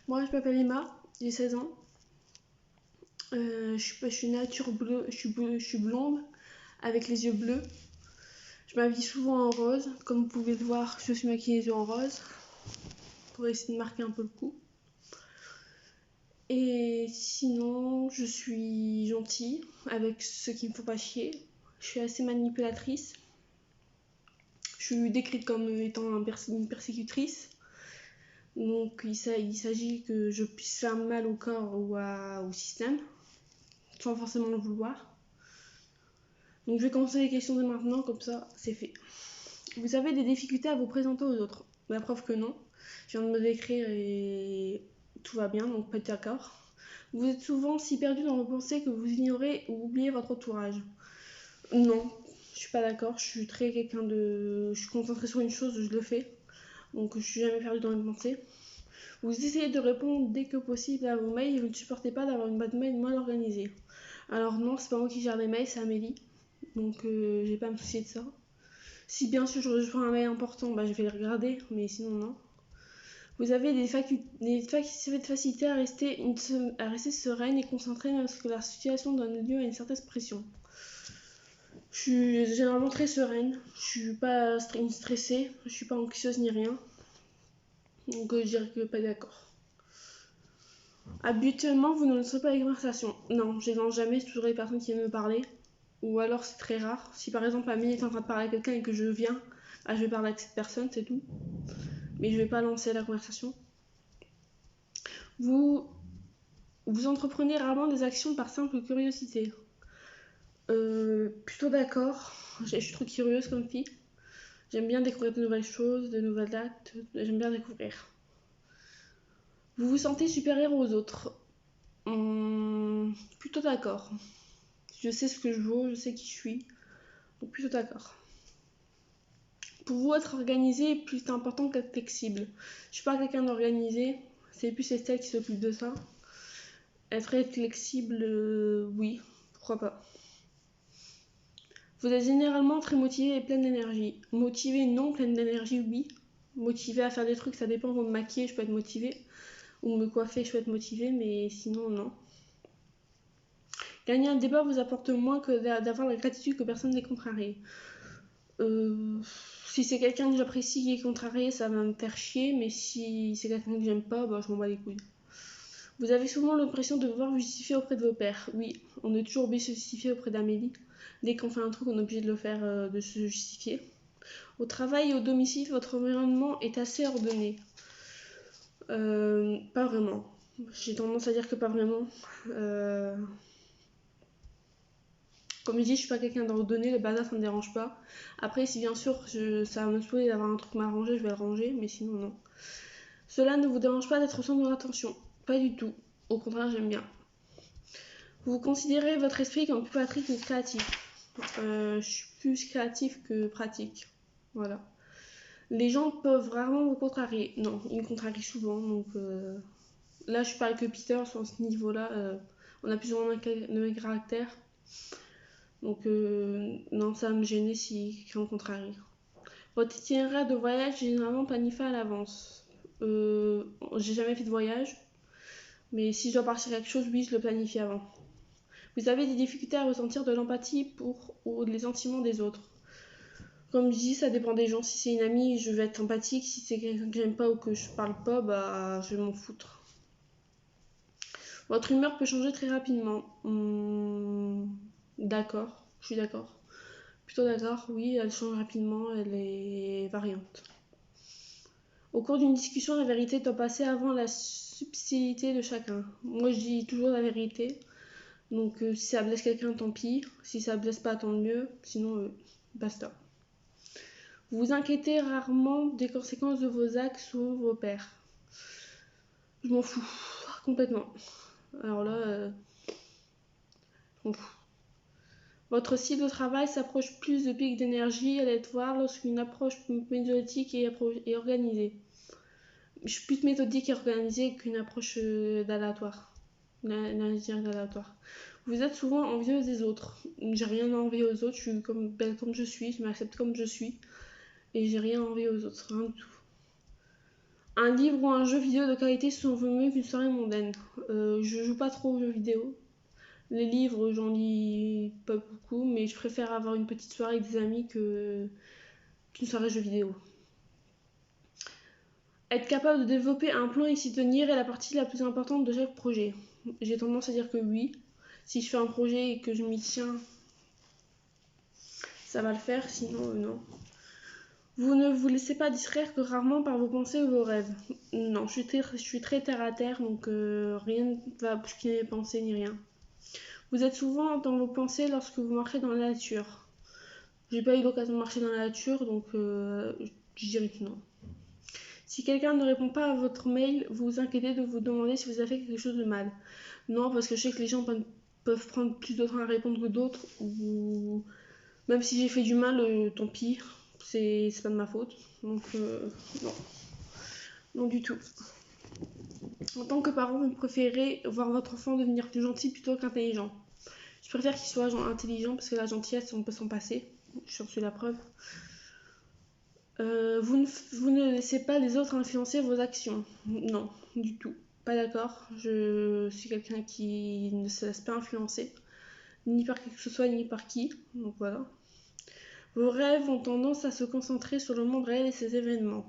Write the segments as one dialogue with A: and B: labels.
A: Moi, je m'appelle Emma, j'ai 16 ans. Je suis nature bleue, je suis blonde avec les yeux bleus. Je m'habille souvent en rose. Comme vous pouvez le voir, je suis maquillée les yeux en rose pour essayer de marquer un peu le coup. Et sinon, je suis gentille avec ceux qui me font pas chier. Je suis assez manipulatrice. Je suis décrite comme étant une persécutrice. Donc il s'agit que je puisse faire mal au corps ou au système, sans forcément le vouloir. Donc je vais commencer les questions dès maintenant, comme ça c'est fait. Vous avez des difficultés à vous présenter aux autres? La preuve que non. Je viens de me décrire et tout va bien, donc pas d'accord. Vous êtes souvent si perdu dans vos pensées que vous ignorez ou oubliez votre entourage? Non, je suis pas d'accord. Je suis très quelqu'un de... Je suis concentrée sur une chose, je le fais. Donc je suis jamais perdue dans mes pensées. Vous essayez de répondre dès que possible à vos mails et vous ne supportez pas d'avoir une boîte mail mal organisée. Alors non, c'est pas moi qui gère les mails, c'est Amélie. Donc j'ai pas à me soucier de ça. Si bien sûr je reçois un mail important, je vais le regarder, mais sinon non. Vous avez des facilités à rester sereine et concentrée lorsque la situation donne lieu à une certaine pression. Je suis généralement très sereine, je suis pas stressée, je suis pas anxieuse ni rien. Donc je dirais que pas d'accord. Habituellement, vous ne lancez pas les conversations. Non, je les lance jamais, c'est toujours les personnes qui viennent me parler. Ou alors c'est très rare. Si par exemple Amélie est en train de parler à quelqu'un et que je viens, je vais parler avec cette personne, c'est tout. Mais je vais pas lancer la conversation. Vous entreprenez rarement des actions par simple curiosité. Plutôt d'accord. Je suis trop curieuse comme fille. J'aime bien découvrir de nouvelles choses, de nouvelles dates. J'aime bien découvrir. Vous vous sentez supérieur aux autres. Plutôt d'accord. Je sais ce que je vaux, je sais qui je suis. Donc plutôt d'accord. Pour vous, être organisé est plus important qu'être flexible. Je suis pas quelqu'un d'organisé, c'est plus Estelle qui s'occupe de ça. Être flexible, oui, pourquoi pas. Vous êtes généralement très motivé et pleine d'énergie. Motivé, non, pleine d'énergie, oui. Motivé à faire des trucs, ça dépend. Pour me maquiller, je peux être motivée. Ou me coiffer, je peux être motivée, mais sinon, non. Gagner un débat vous apporte moins que d'avoir la gratitude que personne n'est contrarié. Si c'est quelqu'un que j'apprécie qui est contrarié, ça va me faire chier, mais si c'est quelqu'un que j'aime pas, je m'en bats les couilles. Vous avez souvent l'impression de devoir vous justifier auprès de vos pairs. Oui, on est toujours obligé de se justifier auprès d'Amélie. Dès qu'on fait un truc, on est obligé de le faire, de se justifier. Au travail et au domicile, votre environnement est assez ordonné. Pas vraiment. J'ai tendance à dire que pas vraiment. Comme je dis, je suis pas quelqu'un d'ordonné, le bazar ça me dérange pas. Après, si bien sûr ça va me saouler d'avoir un truc mal rangé, je vais le ranger, mais sinon non. Cela ne vous dérange pas d'être au centre de l'attention? Pas du tout. Au contraire, j'aime bien. Vous considérez votre esprit comme plus pratique que créatif? Je suis plus créatif que pratique. Voilà. Les gens peuvent rarement vous contrarier. Non, ils me contrarient souvent, donc là je suis pas avec Peter sur ce niveau-là. On a plus ou moins le même caractère. Donc non, ça va me gêner si quelqu'un me contrarie. Votre itinéraire de voyage est généralement planifié à l'avance. J'ai jamais fait de voyage, mais si je dois partir quelque chose, oui, je le planifie avant. Vous avez des difficultés à ressentir de l'empathie pour ou les sentiments des autres? Comme je dis, ça dépend des gens. Si c'est une amie, je vais être empathique. Si c'est quelqu'un que j'aime pas ou que je parle pas, je vais m'en foutre. Votre humeur peut changer très rapidement. D'accord, je suis d'accord. Plutôt d'accord, oui, elle change rapidement, elle est variante. Au cours d'une discussion, la vérité doit passer avant la subtilité de chacun. Moi, je dis toujours la vérité. Donc, si ça blesse quelqu'un, tant pis. Si ça blesse pas, tant mieux. Sinon, basta. Vous vous inquiétez rarement des conséquences de vos actes sur vos pairs? Je m'en fous, complètement. Alors là, je m'en fous. Votre style de travail s'approche plus de pics d'énergie, allez voir lorsqu'une approche méthodique et organisée. Je suis plus méthodique et organisée qu'une approche d'aléatoire. Vous êtes souvent envieuse des autres. J'ai rien à envier aux autres, je suis belle comme je suis, je m'accepte comme je suis. Et j'ai rien à envier aux autres, rien du tout. Un livre ou un jeu vidéo de qualité sont mieux qu'une soirée mondaine. Je joue pas trop aux jeux vidéo. Les livres, j'en lis pas beaucoup, mais je préfère avoir une petite soirée avec des amis qu'une soirée jeux vidéo. Être capable de développer un plan et s'y tenir est la partie la plus importante de chaque projet. J'ai tendance à dire que oui. Si je fais un projet et que je m'y tiens, ça va le faire, sinon non. Vous ne vous laissez pas distraire que rarement par vos pensées ou vos rêves. Non, je suis très terre à terre, donc rien ne va bousculer mes pensées ni rien. Vous êtes souvent dans vos pensées lorsque vous marchez dans la nature. J'ai pas eu l'occasion de marcher dans la nature, donc je dirais que non. Si quelqu'un ne répond pas à votre mail, vous vous inquiétez de vous demander si vous avez fait quelque chose de mal. Non, parce que je sais que les gens peuvent prendre plus de temps à répondre que d'autres, ou même si j'ai fait du mal, tant pis, c'est pas de ma faute. Donc non, non du tout. En tant que parent, vous préférez voir votre enfant devenir plus gentil plutôt qu'intelligent. Je préfère qu'il soit intelligent parce que la gentillesse, on peut s'en passer. J'en suis la preuve. Vous ne laissez pas les autres influencer vos actions. Non, du tout. Pas d'accord. Je suis quelqu'un qui ne se laisse pas influencer. Ni par qui que ce soit, ni par qui. Donc voilà. Vos rêves ont tendance à se concentrer sur le monde réel et ses événements.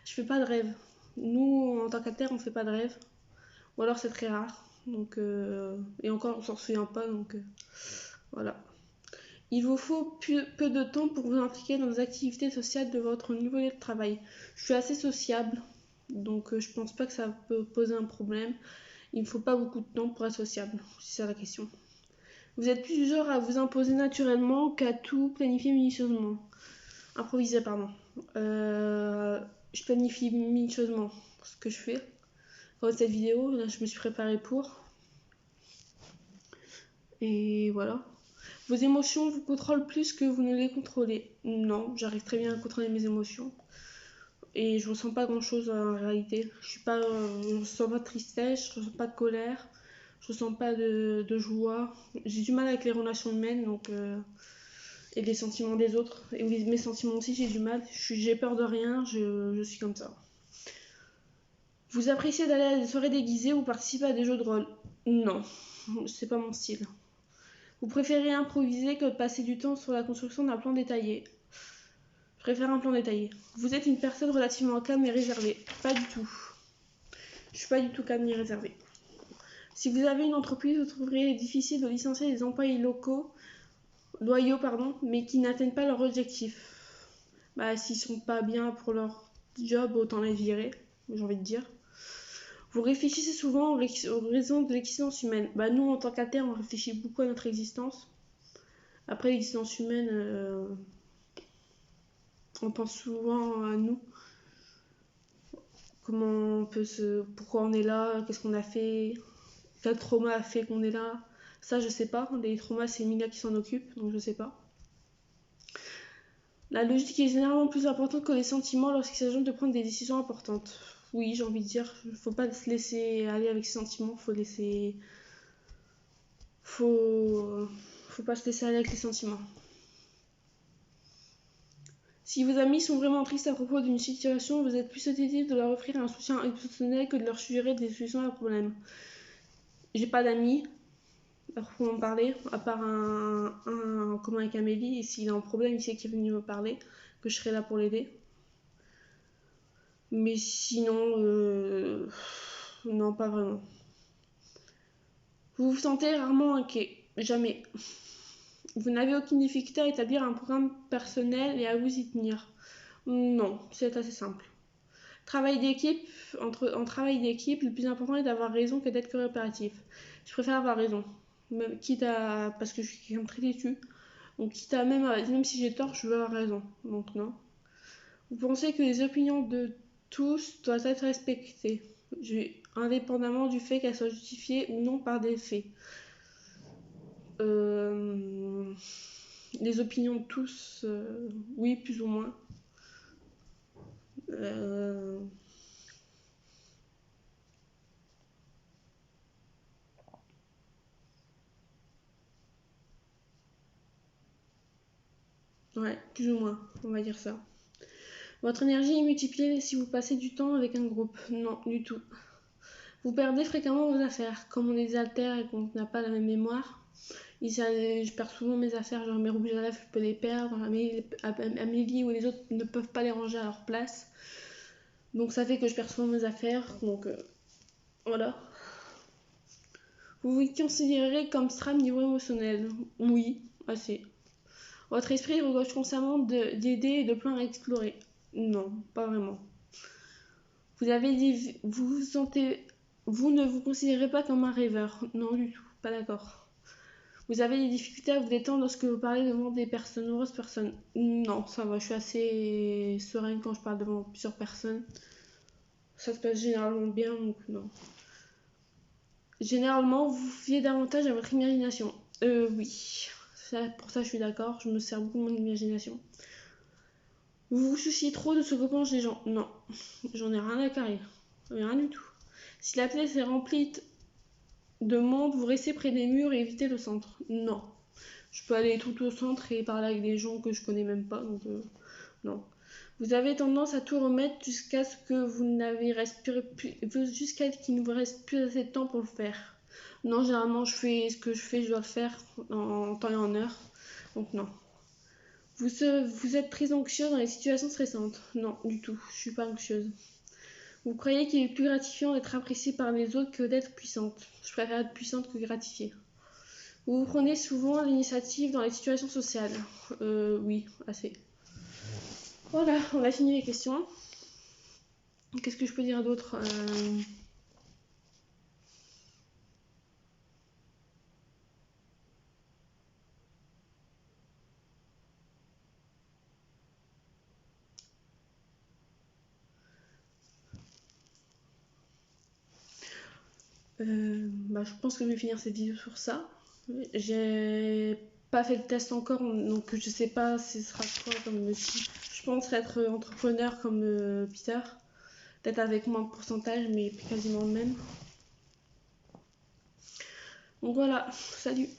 A: Je fais pas de rêve. Nous, en tant qu'alter, on fait pas de rêve. Ou alors c'est très rare. Donc, et encore, on s'en souvient pas. Donc voilà. Il vous faut peu de temps pour vous impliquer dans les activités sociales de votre nouveau lieu de travail. Je suis assez sociable, donc je pense pas que ça peut poser un problème. Il ne faut pas beaucoup de temps pour être sociable, si c'est la question. Vous êtes plus du genre à vous imposer naturellement qu'à tout planifier minutieusement. Improviser, pardon. Je planifie minutieusement ce que je fais. Comme cette vidéo, là, je me suis préparée pour. Et voilà. Vos émotions vous contrôlent plus que vous ne les contrôlez. Non, j'arrive très bien à contrôler mes émotions. Et je ressens pas grand chose en réalité. Je ressens pas de tristesse, je ressens pas de colère, je ressens pas de joie. J'ai du mal avec les relations humaines, donc et les sentiments des autres. Et mes sentiments aussi, j'ai du mal. J'ai peur de rien, je suis comme ça. Vous appréciez d'aller à des soirées déguisées ou participer à des jeux de rôle? Non, c'est pas mon style. Vous préférez improviser que de passer du temps sur la construction d'un plan détaillé? Je préfère un plan détaillé. Vous êtes une personne relativement calme et réservée? Pas du tout. Je suis pas du tout calme ni réservée. Si vous avez une entreprise, vous trouverez difficile de licencier des employés loyaux, mais qui n'atteignent pas leur objectif. Bah, s'ils sont pas bien pour leur job, autant les virer, j'ai envie de dire. Vous réfléchissez souvent aux raisons de l'existence humaine. Bah, nous, en tant qu'alter, on réfléchit beaucoup à notre existence. Après, l'existence humaine, on pense souvent à nous. Pourquoi on est là, qu'est-ce qu'on a fait, quel trauma a fait qu'on est là. Ça, je sais pas. Les traumas, c'est Mina qui s'en occupe, donc je sais pas. La logique est généralement plus importante que les sentiments lorsqu'il s'agit de prendre des décisions importantes. Oui, j'ai envie de dire, faut pas se laisser aller avec ses sentiments, faut pas se laisser aller avec les sentiments. Si vos amis sont vraiment tristes à propos d'une situation, vous êtes plus susceptible de leur offrir un soutien émotionnel que de leur suggérer des solutions à leurs problèmes. J'ai pas d'amis, à proprement parler, à part un commun avec Amélie, et s'il a un problème, il sait qu'il est venu me parler, que je serai là pour l'aider. Mais sinon, non, pas vraiment. Vous vous sentez rarement inquiet? Jamais. Vous n'avez aucune difficulté à établir un programme personnel et à vous y tenir? Non, c'est assez simple. En travail d'équipe, le plus important est d'avoir raison que d'être coopératif. Je préfère avoir raison, parce que je suis quelqu'un de très têtu. Donc même si j'ai tort, je veux avoir raison. Donc non. Vous pensez que les opinions de tous doivent être respectées, indépendamment du fait qu'elles soient justifiées ou non par des faits. Les opinions de tous, oui, plus ou moins. Ouais, plus ou moins, on va dire ça. Votre énergie est multipliée si vous passez du temps avec un groupe. Non, du tout. Vous perdez fréquemment vos affaires. Comme on les altère et qu'on n'a pas la même mémoire, je perds souvent mes affaires, genre mes rouges à lèvres, je peux les perdre. Amélie ou les autres ne peuvent pas les ranger à leur place. Donc ça fait que je perds souvent mes affaires. Donc voilà. Vous vous considérez comme stable niveau émotionnel? Oui, assez. Votre esprit regorge constamment d'idées et de plans à explorer? Non, pas vraiment. Vous avez dit, vous ne vous considérez pas comme un rêveur? Non du tout, pas d'accord. Vous avez des difficultés à vous détendre lorsque vous parlez devant des personnes, nombreuses personnes? Non, ça va, je suis assez sereine quand je parle devant plusieurs personnes. Ça se passe généralement bien, donc non. Généralement, vous vous fiez davantage à votre imagination? Oui. Pour ça, je suis d'accord, je me sers beaucoup de mon imagination. Vous vous souciez trop de ce que pensent les gens? Non, j'en ai rien à carrer. Rien du tout. Si la pièce est remplie de monde, vous restez près des murs et évitez le centre? Non. Je peux aller tout au centre et parler avec des gens que je connais même pas, donc non. Vous avez tendance à tout remettre jusqu'à ce que vous n'avez respiré plus, jusqu'à ce qu'il ne vous reste plus assez de temps pour le faire? Non, généralement je fais ce que je fais, je dois le faire en temps et en heure, donc non. Vous êtes très anxieuse dans les situations stressantes? Non, du tout, je suis pas anxieuse. Vous croyez qu'il est plus gratifiant d'être appréciée par les autres que d'être puissante? Je préfère être puissante que gratifiée. Vous prenez souvent l'initiative dans les situations sociales? Oui, assez. Voilà, on a fini les questions. Qu'est-ce que je peux dire d'autre? Je pense que je vais finir cette vidéo sur ça. J'ai pas fait le test encore, donc je sais pas si ce sera quoi comme si. Je pense être entrepreneur comme Peter. Peut-être avec moins de pourcentage, mais quasiment le même. Donc voilà, salut!